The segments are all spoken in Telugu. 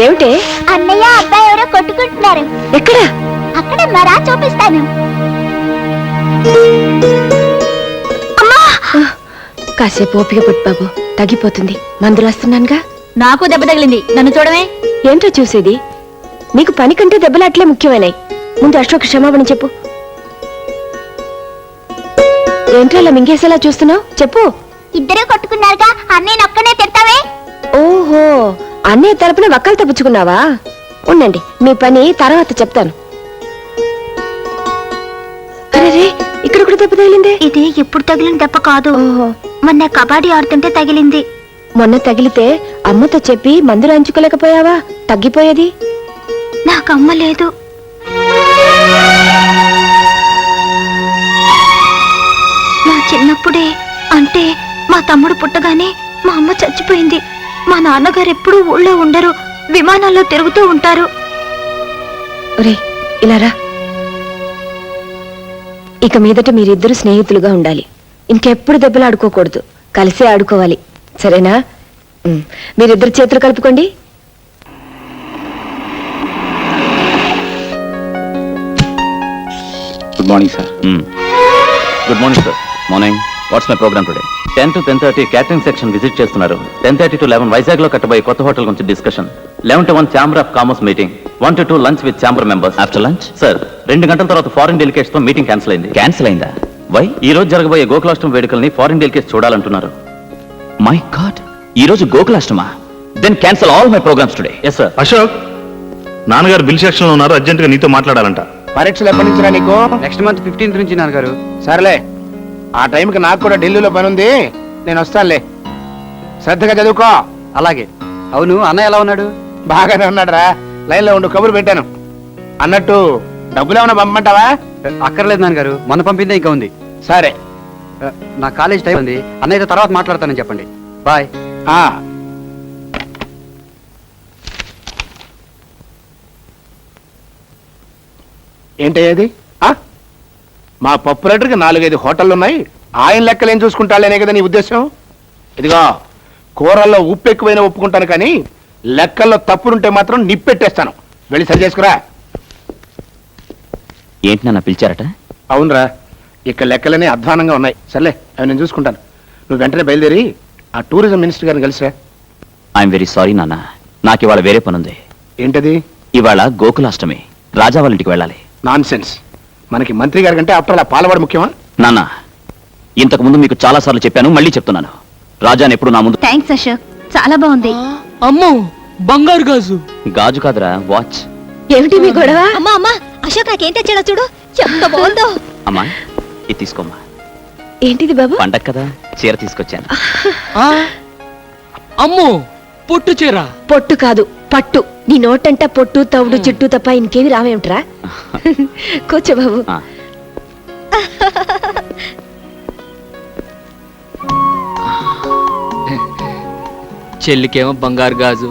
ఏమిటే? అన్నయ్య అబ్బాయి ఎవరో కొట్టుకుంటున్నారు. ఎక్కడ? అక్కడే మరా చూపిస్తాను. కాసేపు ఓపిక పట్టు బాబు, తగ్గిపోతుంది. మందులు వస్తున్నానుగా. నాకు దెబ్బ తగిలింది, నన్ను చూడమే. ఏంటో చూసేది? నీకు పని కంటే దెబ్బలు అట్లే ముఖ్యమైనాయి. ముందు అశోక్ క్షమాపణ చెప్పు. ఏంటో అలా మింగేసేలా చూస్తున్నావు? చెప్పు. ఇద్దరే కొట్టుకున్నారుగా, అన్నయ్య ఒక్కనే తిడతావే. ఓహో, అన్నయ్య తరపున వక్కలు తప్పుచుకున్నావా? ఉండండి, మీ పని తర్వాత చెప్తాను. అరే, ఇక్కడ కూడా దెబ్బ తగిలిందే. ఇది ఎప్పుడు తగిలిన దెబ్బ కాదు. ఓహో, మొన్న కబడ్డీ ఆడుతుంటే తగిలింది. మొన్న తగిలితే అమ్మతో చెప్పి మందులు అంచుకోలేకపోయావా? తగ్గిపోయేది. నాకు అమ్మ లేదు. నా చిన్నప్పుడే, అంటే మా తమ్ముడు పుట్టగానే మా అమ్మ చచ్చిపోయింది. మా నాన్నగారు ఎప్పుడూ ఊళ్ళో ఉండరు, విమానాల్లో తిరుగుతూ ఉంటారు. ఒరే, ఇలా రా. ఇక మీదట మీరిద్దరు స్నేహితులుగా ఉండాలి. ఇంకెప్పుడు దెబ్బలు ఆడుకోకూడదు, కలిసే ఆడుకోవాలి. సరేనా? మీరిద్దరు చేతులు కలుపుకోండి. Good morning sir. Good morning sir. Morning. What's my programme today? 10 to 10:30 catering section visit చేస్తున్నారు. 10:30 to 11 వైజాగ్ లో కట్టబోయే కొత్త హోటల్ గురించి discussion. 11 to 1 chamber of commerce meeting. 1 to 2 lunch with chamber members. After lunch sir 2 గంటల తర్వాత ఫారిన్ డెలికేట్స్ తో మీటింగ్ క్యాన్సిల్ అయింది. క్యాన్సిల్ అయిందా? వై? ఈ రోజు జరగబోయే గోకులాష్టమి వేడుకల్ని ఫారిన్ డెలికేట్స్ చూడాలంటున్నారు. మై గాడ్, ఈ రోజు గోకులాష్టమా? Then cancel all my programs today. Yes sir. Ashok, నాన్నగారు బిల్ సెక్షన్ లో ఉన్నారు, అర్జెంట్ గా నీతో మాట్లాడాలంట. పరీక్షలు ఎప్పటి నుంచి రా నీకు? నెక్స్ట్ మంత్ 15th నుంచి నాన్నగారు. సరేలే, ఆ టైంకి నాకు కూడా ఢిల్లీలో పని ఉంది, నేను వస్తానులే. శ్రద్ధగా చదువుకో. అలాగే. అవును, అన్నయ్య ఎలా ఉన్నాడు? బాగానే ఉన్నాడు రా. లైన్ లో ఉండు, కబురు పెట్టాను. అన్నట్టు డబ్బులు ఏమైనా పంపమంటావా? అక్కర్లేదు నాన్నగారు, మొన్న పంపిందే ఇంకా ఉంది. సరే. నా కాలేజ్ టైం ఉంది, అన్నయ్యతో తర్వాత మాట్లాడతానని చెప్పండి. బాయ్. ఏంటయ్యేది? మా పప్పు రేటర్కి 4-5 హోటళ్ళు ఉన్నాయి, ఆయన లెక్కలు ఏం చూసుకుంటాలేనే కదా నీ ఉద్దేశం? ఇదిగో, కూరల్లో ఉప్పు ఎక్కువైనా ఒప్పుకుంటాను, కానీ లెక్కల్లో తప్పులుంటే మాత్రం నిప్పెట్టేస్తాను. వెళ్ళి సరి చేసుకురా. ఏంటి నాన్న పిలిచారట? అవునరా, ఇక్కడ లెక్కలనే అధ్వానంగా ఉన్నాయి. సర్లే, అవి నేను చూసుకుంటాను. నువ్వు వెంటనే బయలుదేరి ఆ టూరిజం మినిస్టర్ గారిని కలిసిరా. ఐఎమ్ వెరీ సారీ నాన్న, నాకు ఇవాళ వేరే పనుంది. ఏంటది? ఇవాళ గోకులాష్టమి, రాజా వాళ్ళ ఇంటికి వెళ్ళాలి. Non sense. మనకి మంత్రి గారి కంటే ఆఫ్టర్ అలా పాలవాడు ముఖ్యమా? నాన్న, ఇంతకు ముందు మీకు చాలా సార్లు చెప్పాను, మళ్ళీ చెప్తున్నాను. రాజాని ఎప్పుడు నా ముందు. థ్యాంక్స్ అశోక్, చాలా బాగుంది. అమ్మో, బంగారు గాజు. గాజు కాదురా, వాచ్. ఏమిటి మీ గొడవ? అమ్మా అమ్మా, అశోక్ నాకేం తెచ్చాడో చూడు, ఎంత బాగుందో. అమ్మా, ఇది తీసుకోమ్మా. ఏంటిది బాబు? పండగ కదా, చీర తీసుకొచ్చాను. అమ్మో, పొట్టు చీర. పొట్టు కాదు, పట్టు. నీ నోటంట పొట్టు, తవుడు, చుట్టూ తప్ప ఇంకేమి రావేమిట్రా? కూర్చో బాబు. చెల్లికేమో బంగారు గాజు,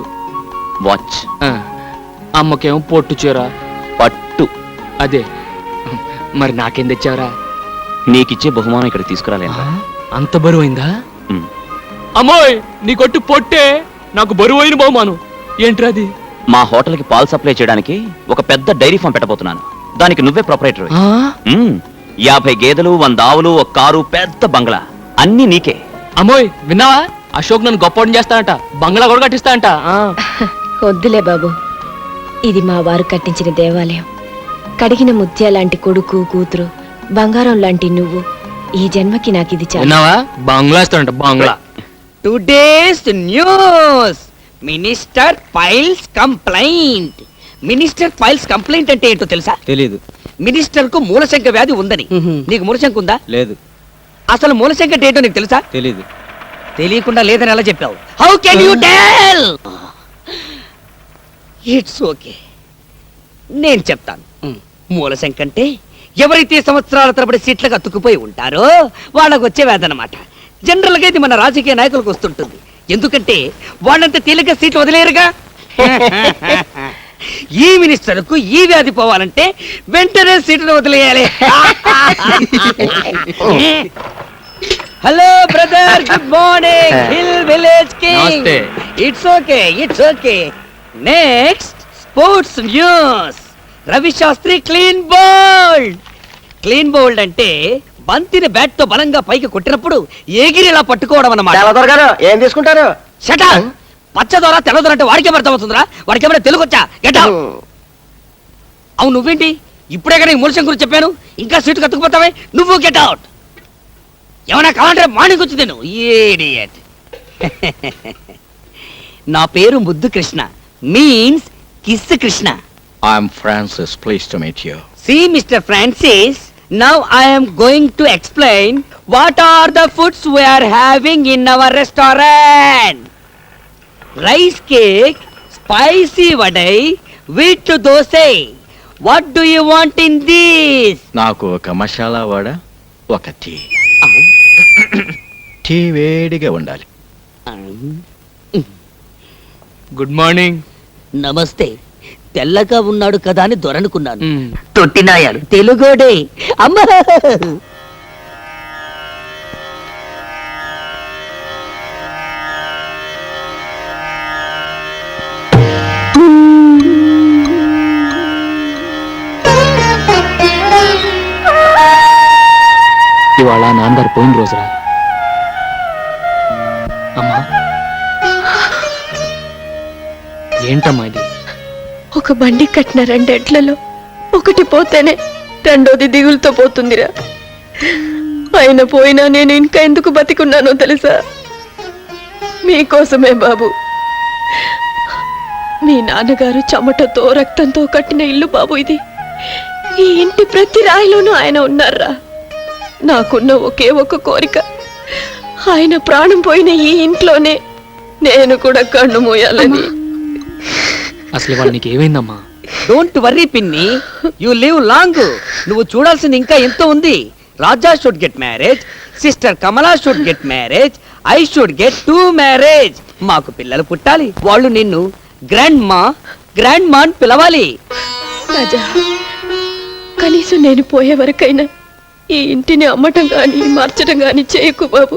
వాచ్. అమ్మకేమో పొట్టు చీర, పట్టు. అదే. మరి నాకేం తెచ్చావరా? నీకిచ్చే బహుమానం ఇక్కడ తీసుకురాలేను. అంత బరువైందా? అమ్మోయ్, నీ కొట్టు పొట్టే, నాకు బరువైన బహుమానం. ఏంట్రాది? మా హోటల్కి పాలు సప్లై చేయడానికి ఒక పెద్ద డైరీ ఫామ్ పెట్టబోతున్నాను. దానికి నువ్వే ప్రొపరైటర్. 50 గేదెలు, 100 ఆవులు, ఒక కారు, పెద్ద బంగ్లా, అన్ని నీకే. అమ్మోయ్, విన్నావా? అశోక్ నన్ను గొప్పని చేస్తానంట, బంగ్లా కూడా కట్టిస్తానంట. వద్దులే బాబు, ఇది మా వారు కట్టించిన దేవాలయం. కడిగిన ముత్యాలాంటి కొడుకు, కూతురు, బంగారం లాంటి నువ్వు. ఈ జన్మకి నాకు ఇది చాలు. విన్నావా? బంగ్లా ఇస్తానంట, బంగ్లా. Today's news, minister files complaint. Minister files complaint అంటే ఏంటో తెలుసా? తెలీదు. మినిస్టర్ కు మూలశంక వ్యాధి ఉందని. నీకు మూలశంక ఉందా? లేదు. అసలు మూలశంక అంటే ఏంటో నీకు తెలుసా? తెలీదు. తెలియకుండా లేదని ఎలా చెప్పావు? How can you tell? It's okay, నేను చెప్తాను. మూలశంక అంటే ఎవరైతే సంవత్సరాల తరబడి సీట్లకు అతుక్కుపోయి ఉంటారో వాళ్ళకు వచ్చే వ్యాధి అన్నమాట. జనరల్ గా ఇది మన రాజకీయ నాయకులకు వస్తుంటుంది, ఎందుకంటే వాళ్ళంతా తేలిక సీట్లు వదిలేరుగా. ఈ మినిస్టర్ కు ఈ వ్యాధి పోవాలంటే వెంటనే సీట్లు వదిలేయాలి. Hello brother, good morning. Hill village king. It's okay, it's okay. Next sports news. Ravi Shastri clean bowled. Clean bowled అంటే బంతిని బ్యాట్ తో బలంగా పైకి కొట్టినప్పుడు ఎగిరిలా పట్టుకోవడం అన్నమాట. ఏం తీసుకుంటారు? షటా పచ్చదొర తెల్లదొర అంటే వాడికే అర్థమవుతుందిరా? వాడికేమైనా తెలుగు వచ్చా? Get out. అవును నువ్వేంటి ఇప్పుడే కానీ మూలశం గురించి చెప్పాను ఇంకా సీటు కత్తుకుపోతావే? నువ్వు గెట్ అవుట్. ఏమైనా కావాలంటే మార్నింగ్ వచ్చి నేను ఇడియట్. నా పేరు ముద్దు Krishna, means kiss Krishna. I'm Francis. Pleased to meet you. See, Mr. Francis, now I am going to explain what are the foods we are having in our restaurant. Rice cake, spicy vadai, wheat dosai. What do you want in this? నాకు ఒక మసాలా వడ, ఒక టీ. టీ వేడిగా ఉండాలి. Good morning. నమస్తే. తెల్లగా ఉన్నాడు కదా అని దొరనుకున్నాను. మ్. తొట్టినాయాలు తెలుగోడే. అమ్మా ఇవాళ నాన్నగారు పోయిన రోజురా. అమ్మా ఏంటమ్మా ఇది? ఒక బండి కట్టిన రెండెడ్లలో ఒకటి పోతేనే రెండోది దిగులుతో పోతుందిరా. ఆయన పోయినా నేను ఇంకా ఎందుకు బతికున్నానో తెలుసా? మీకోసమే బాబు. మీ నాన్నగారు చెమటతో రక్తంతో కట్టిన ఇల్లు బాబు ఇది. ఈ ఇంటి ప్రతి రాయిలోనూ ఆయన ఉన్నారా. నాకున్న ఒకే ఒక కోరిక, ఆయన ప్రాణం పోయిన ఈ ఇంట్లోనే నేను కూడా కన్ను మూయాలని. అసలు ఇవాళ నీకు ఏమైందమ్మా? డోంట్ వర్రీ పిన్ని, యు లివ్ లాంగ్. నువ్వు చూడాల్సింది ఇంకా ఎంతో ఉంది. Raja should get marriage, sister Kamala should get marriage, I should get 2 marriage. మాకు పిల్లలు పుట్టాలి. వాళ్ళు నిన్ను గ్రాండ్ మా అని పిలవాలి. రాజా, కనీసం నేను పోయే వరకైనా ఈ ఇంటిని అమ్మటం గాని మార్చడం గాని చేయకు బాబు.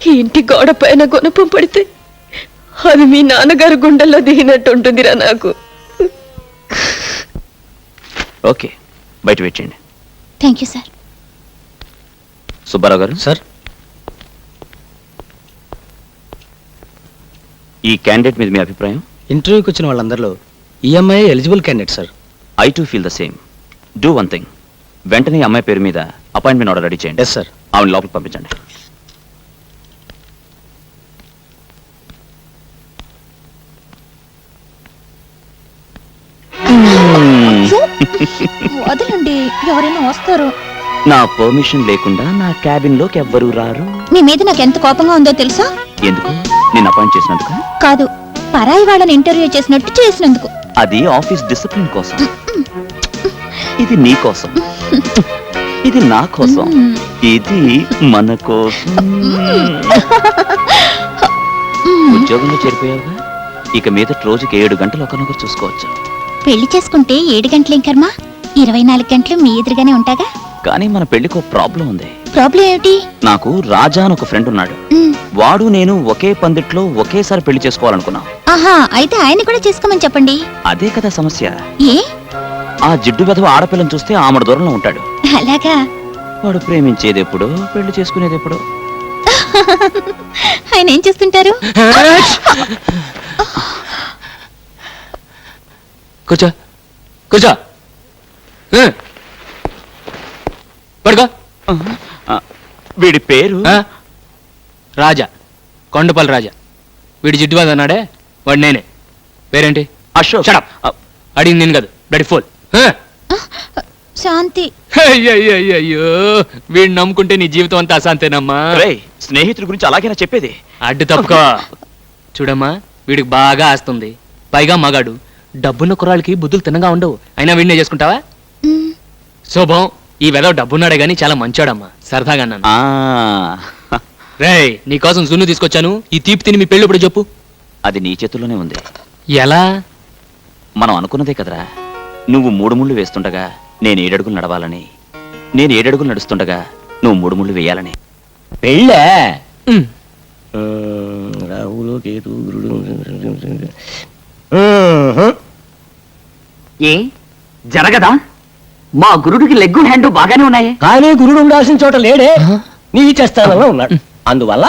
ఈ ఇంటి గోడ పైన గుణపం పడితే అది మీ నాన్నగారు గుండెల్లో దిగినట్టు ఉంటుందిరా నాకు. ఓకే, బయట వెయిట్ చేయండి. Thank you sir. సుబ్బారావు గారు సార్, ఈ క్యాండిడేట్ మీద మీ అభిప్రాయం? ఇంటర్వ్యూకి వచ్చిన వాళ్ళందరిలో ఈఎంఐ eligible candidate sir. I too feel the same. Do one thing, వెంటనే ఈ అమ్మాయి పేరు మీద అపాయింట్మెంట్ ఆర్డర్ రెడీ చేయండి. Yes sir. ఆవిడ లోపలికి పంపించండి. వదలండి, ఎవరైనా వస్తారు. నా పర్మిషన్ లేకుండా నా క్యాబిన్ లోకి ఎవ్వరూ రారు. మీ మీద నాకు ఎంత కోపంగా ఉందో తెలుసా? ఎందుకు? నేను అపాయింట్ చేసినందుకు కాదు, పరాయి వాళ్ళని ఇంటర్వ్యూ చేసినట్టు చేసినందుకు. అది ఆఫీస్ డిసిప్లిన్ కోసం. ఇది నీ కోసం, ఇది నా కోసం, ఇది మన కోసం. ఉద్యోగంలో చేరిపోయావుగా, ఇక మీద రోజుకి 7 గంటలు ఒకరినొకరు చూసుకోవచ్చు. పెళ్లి చేసుకుంటే 7 గంటలేం కర్మ, 24 గంటలు మీ ఎదురుగానే ఉంటాగా. కానీ మన పెళ్లికి ఒక ప్రాబ్లం ఉంది. ప్రాబ్లం ఏమిటి? నాకు రాజా అని ఒక ఫ్రెండ్ ఉన్నాడు. వాడు నేను ఒకే పందిట్లో ఒకేసారి పెళ్లి చేసుకోవాలనుకున్నాం. ఆహా, అయితే ఆయన కూడా చేసుకోమని చెప్పండి. అదే కదా సమస్య. ఏ? ఆ జిడ్డు వెధవ ఆడపిల్లని చూస్తే ఆమెడ దూరంలో ఉంటాడు. అలాగా? వాడు ప్రేమించేది ఎప్పుడు, పెళ్లి చేసుకునేది ఎప్పుడు? ఆయన ఏం చేస్తుంటారు? కూర్చో కూర్చో. పడుకో. వీడి పేరు రాజా, కొండపల్లి రాజా. వీడి జిడ్డువాది అన్నాడే, వాడు నేనే. పేరేంటి? అశోక్. Shut up. అడిగింది నేను కాదు, బ్లడీ ఫోల్. శాంతి. అయ్యో, వీడిని నమ్ముకుంటే నీ జీవితం అంతా అశాంతేనమ్మా. రేయ్, స్నేహితుడి గురించి అలాగేనా చెప్పేది? అడ్డు తప్పుకో. చూడమ్మా, వీడికి బాగా ఆస్తుంది, పైగా మగాడు. డబ్బున్న కుర్రాళ్ళకి బుద్ధులు తిన్నగా ఉండవు. అయినా వీడినే చేసుకుంటావా? శోభం, ఈ వెదవ డబ్బున్నాడే గానీ చాలా మంచోడమ్మా. సరదాగా అన్నాను. రేయ్, నీకోసం జున్ను తీసుకొచ్చాను. ఈ తీపి తిని మీ పెళ్ళి ఇప్పుడు చెప్పు. అది నీ చేతుల్లోనే ఉంది. ఎలా? మనం అనుకున్నదే కదరా. నువ్వు 3 ముళ్ళు వేస్తుండగా నేను 7 అడుగులు నడవాలని, నేను 7 అడుగులు నడుస్తుండగా నువ్వు 3 ముళ్ళు వేయాలని. పెళ్ళే ఉమ్. రాహులు కేతు ఏ జరగదా? మా గురుడికి లెగ్గు హ్యాండ్ బాగానే ఉన్నాయి. కానీ గురుడు ఉండాల్సిన చోట లేడే, నీచ స్థానంలో ఉన్నాడు. అందువల్ల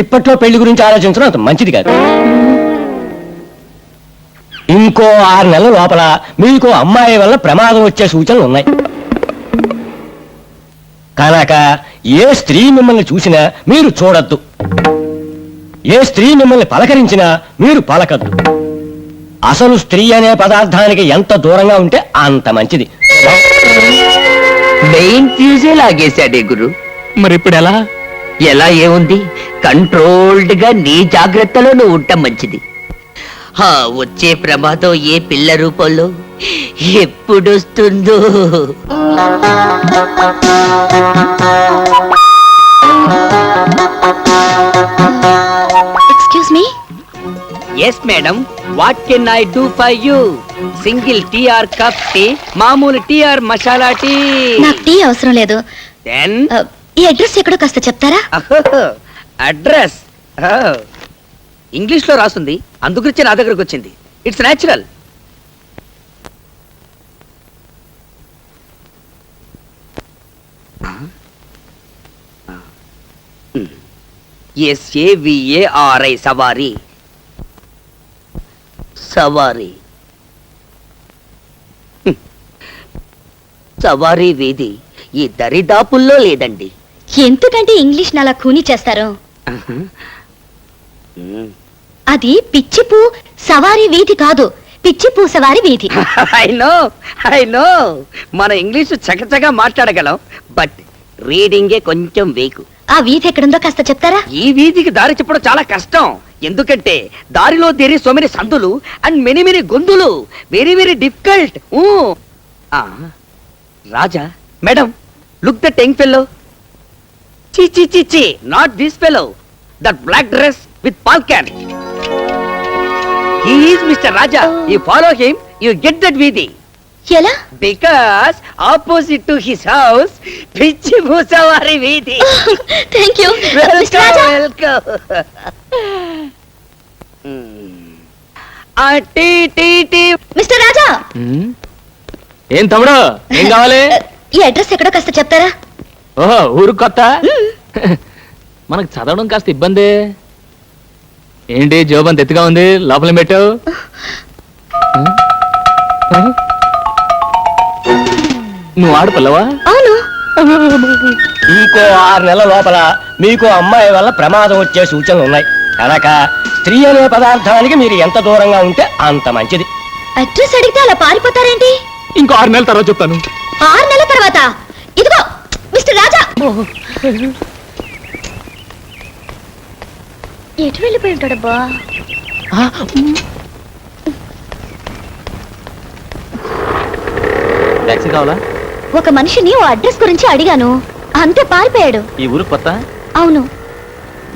ఇప్పట్లో పెళ్లి గురించి ఆలోచించడం అంత మంచిది కాదు. ఇంకో 6 నెలల లోపల మీకు అమ్మాయి వల్ల ప్రమాదం వచ్చే సూచనలు ఉన్నాయి కనుక ఏ స్త్రీ మిమ్మల్ని చూసినా మీరు చూడొద్దు, ఏ స్త్రీ మిమ్మల్ని పలకరించినా మీరు పలకద్దు. అసలు స్త్రీ అనే పదార్థానికి ఎంత దూరంగా ఉంటే అంత మంచిది. మెయిన్ ఫ్యూజే లాగేశాడే గురు. మరి ఇప్పుడు ఎలా? ఎలా ఏముంది, కంట్రోల్డ్ గా నీ జాగ్రత్తలో నువ్వు ఉండటం మంచిది. వచ్చే ప్రమాదం ఏ పిల్ల రూపంలో ఎప్పుడొస్తుందో. Excuse me. Yes madam, what can I do for you? Single tea or cup tea, మామూలు టీ ఆర్ మసాలా టీ? నాకు టీ అవసరం లేదు. దెన్ ఈ అడ్రస్ ఎక్కడో కాస్త చెప్తారా? అడ్రస్ ఇంగ్లీష్ లో రాస్తుంది, అందుగురించి నా దగ్గరకు వచ్చింది. It's natural. SAVARI సవారీ. సవారీ సవారీ వీధి ఈ దరిదాపుల్లో లేదండి. ఎందుకంటే ఇంగ్లీష్ అలా కూని చేస్తారు? అది పిచ్చిపూ సవారీ వీధి కాదు, పిచ్చిపూ సవారీ వీధి. ఐ నో మన ఇంగ్లీష్ చకచగా మాట్లాడగలం, బట్ రీడింగే కొంచెం వేకు. ఆ వీధి ఎక్కడుందో కాస్త చెప్తారా? ఈ వీధికి దారి చెప్పడం చాలా కష్టం, ఎందుకంటే దారిలో దేరి సో మెనీ సందులు అండ్ మెనీ మెనీ గొంతులు. Very very difficult. Raja madam, look that young fellow. చి చి చి చి, not this fellow, that black dress with falcon. He is mister Raja. You follow him, you get that వీధి. ఎలా? Because opposite to his house పిచ్చి భూసవారి వీధి. Thank you. Welcome. Mister Raja. ఏం తమ్ముడు, ఏం కావాలి? ఈ అడ్రస్ ఎక్కడో కాస్త చెప్తారా? ఓహో, ఊరు కొత్త. మనకు చదవడం కాస్త ఇబ్బంది. ఏంటి జోబంత ఎత్తుగా ఉంది, లోపల పెట్టావు? నువ్వు ఆడపిల్లవా? అవును. ఇంకో 6 నెలల లోపల మీకు అమ్మాయి వల్ల ప్రమాదం వచ్చే సూచనలు ఉన్నాయి కనుక స్త్రీ అనే పదార్థానికి మీరు ఎంత దూరంగా ఉంటే అంత మంచిది. అడ్రస్ అడిగితే అలా పారిపోతారేంటి? ఇంకో 6 నెలల తర్వాత చెప్తాను. 6 నెలల తర్వాత? ఇదిగో మిస్టర్ రాజా. ఎటు వెళ్ళిపోయి ఉంటాడబ్బా? టాక్సీ కావాలా? ఒక మనిషిని ఓ అడ్రస్ గురించి అడిగాను, అంతే పారిపోయాడు. ఈ ఊరు కొత్త? అవును.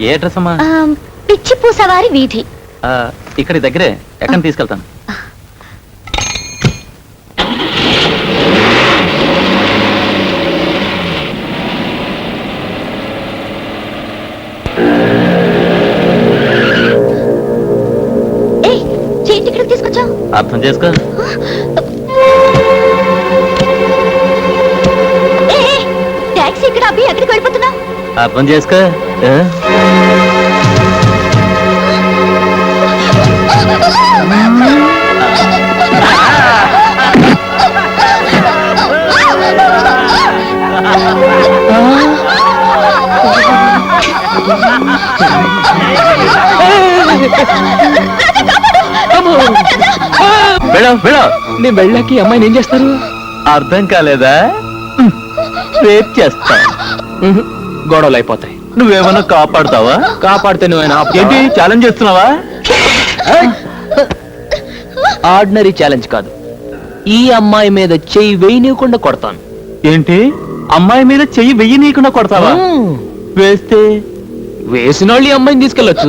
ఏ అడ్రస్ అమ్మా? పిచ్చిపూ సవారి వీధి. ఇక్కడ దగ్గరే, ఎక్కడ తీసుకెళ్తాను. ఏంటి ఇక్కడికి తీసుకొచ్చావు? అర్థం చేసుకో. టాక్సీ ఇక్కడ అబ్బి ఎక్కడికి వెళ్ళిపోతున్నావు? అర్థం చేసుకో. నేను వెళ్ళాకి అమ్మాయిని ఏం చేస్తారు? అర్థం కాలేదా? రేప్ చేస్తా. గొడవలు అయిపోతాయి. నువ్వేమన్నా కాపాడుతావా? కాపాడితే నువ్వేనా? ఏంటి ఛాలెంజ్ చేస్తున్నావా? ఆర్డినరీ ఛాలెంజ్ కాదు, ఈ అమ్మాయి మీద చెయ్యి వేయనీయకుండా కొడతాను. ఏంటి, అమ్మాయి మీద చెయ్యి వెయ్యి నీకుండా కొడతావా? వేస్తే వేసిన వాళ్ళు ఈ అమ్మాయిని తీసుకెళ్ళొచ్చు.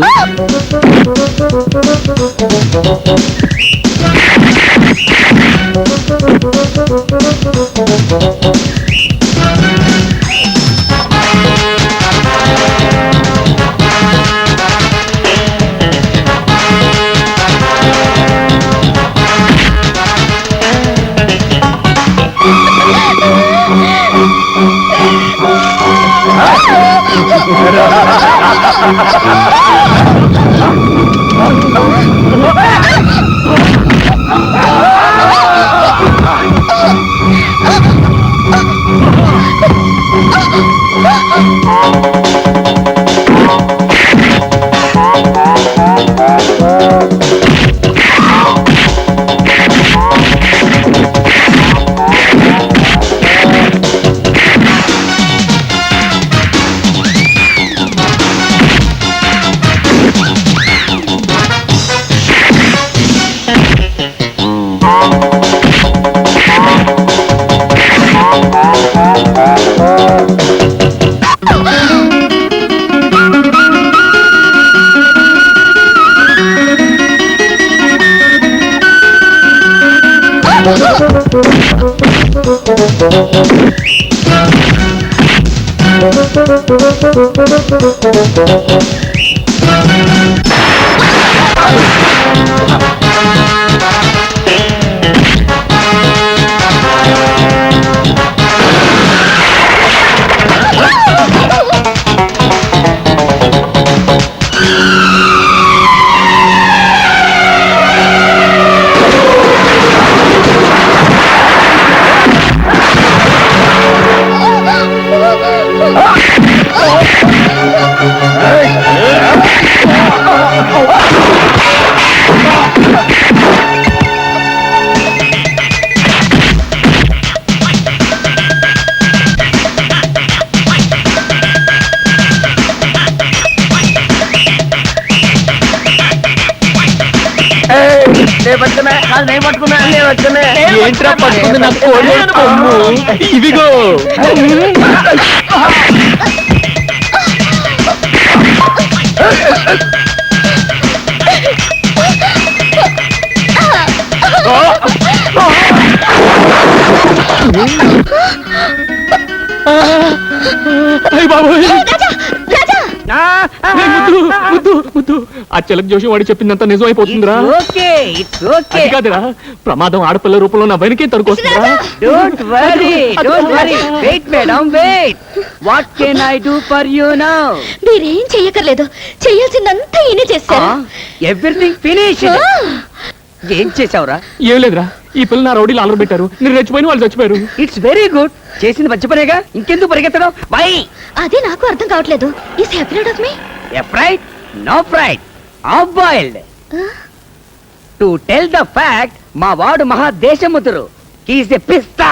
ఏంట్రా పట్టుకుంది నా కోడి కొమ్ము? ఇదిగో అయ్య బాబోయ్! ముద్దు ఆ చిలక జోషి వాడి చెప్పిందంతా నిజం అయిపోతుందిరా. ఓకే ఇట్స్ ఓకే అది కాదురా, ప్రమాదం ఆడపిల్ల రూపంలో నా వెనకే తరుకొస్తుందిరా. Don't worry wait madam wait what can I do for you now మీరేం చెయ్యకర్లేదు, చెయ్యాల్సిందంతా ఈయన చేశారు. ఎవ్రీథింగ్ ఫినిష్ ఏం చేసావురా? ఏం లేదురా, ఈ పిల్ల నా రౌడీలు ఆలర పెట్టారు, నేను రెచ్చిపోయిన వాళ్ళు చచ్చిపోయారు. ఇట్స్ వెరీ గుడ్, చేసింది మంచి పనేగా, ఇంకెందుకు పరిగెత్తడం? వై అదే నాకు అర్థం కావట్లేదు. Is afraid of me? afraid no fright half boiled to tell the fact మా వాడు మహా దేశముతురు. he is a pista.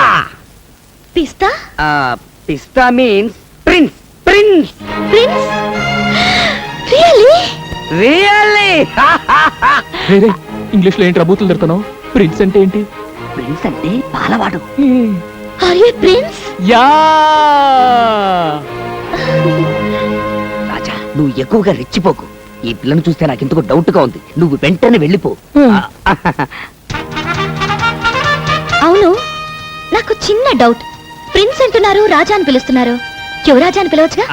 పిస్తా? Pista means prince. Prince? Really? Really? రే ఇంగ్లీష్ లో ఏంటి రబూతులు తిడుతున్నావు? ప్రిన్స్ అంటే ఏంటి? ప్రిన్స్ అంటే పాలవాడు. Are you prince? Yeah Raja నువ్వు ఎక్కువగా రెచ్చిపోకు. ఈ పిల్లను చూస్తే నాకు ఎందుకు డౌట్ గా ఉంది. నువ్వు వెంటనే వెళ్ళిపో. అవును, నాకు చిన్న డౌట్. ప్రిన్స్ అంటున్నారు, రాజా అని పిలుస్తున్నారు. యువరాజా అని పిలవచ్చుగా?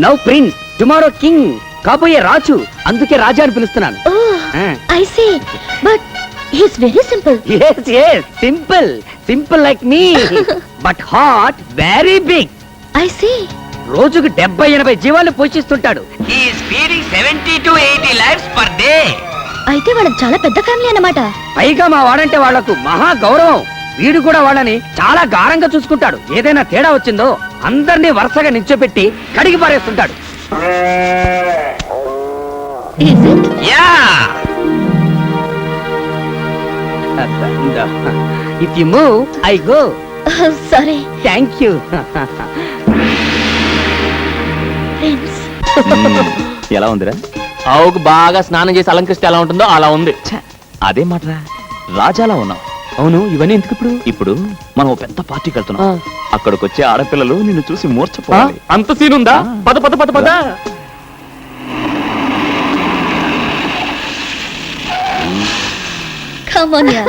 నౌ ప్రిన్స్, టుమారో కింగ్, కాబోయే రాజు, అందుకే రాజా అని పిలుస్తున్నాను. I see, but he is very simple. yes simple like me but heart very big. I see. రోజుకు 70-80 జీవాలు పోషిస్తుంటాడు. he is feeding 70 to 80 lives per day. అయితే వాళ్ళకి చాలా పెద్ద ఫ్యామిలీ అన్నమాట. పైగా మా వాడంటే వాళ్లకు మహా గౌరవం. వీడు కూడా వాళ్ళని చాలా గారంగా చూసుకుంటాడు. ఏదైనా తేడా వచ్చిందో అందరినీ వరుసగా నిల్చోపెట్టి కడిగి పారేస్తుంటాడు. Is it? Yeah. If you move, I go. Sorry. Thank you. Prince. ఎలా ఉందిరా? ఆవుకు బాగా స్నానం చేసి అలంకరిస్తే ఎలా ఉంటుందో అలా ఉంది. అదే మాటరా, రాజాలా ఉన్నావు. అవును, ఇవన్నీ ఎందుకు ఇప్పుడు? ఇప్పుడు మనం ఓ పెద్ద పార్టీకి వెళ్తున్నాం. అక్కడికి వచ్చే ఆడపిల్లలు నిన్ను చూసి మూర్చపోవాలి. అంత సీన్ ఉందా? పద పద పద పద. Come on, yeah.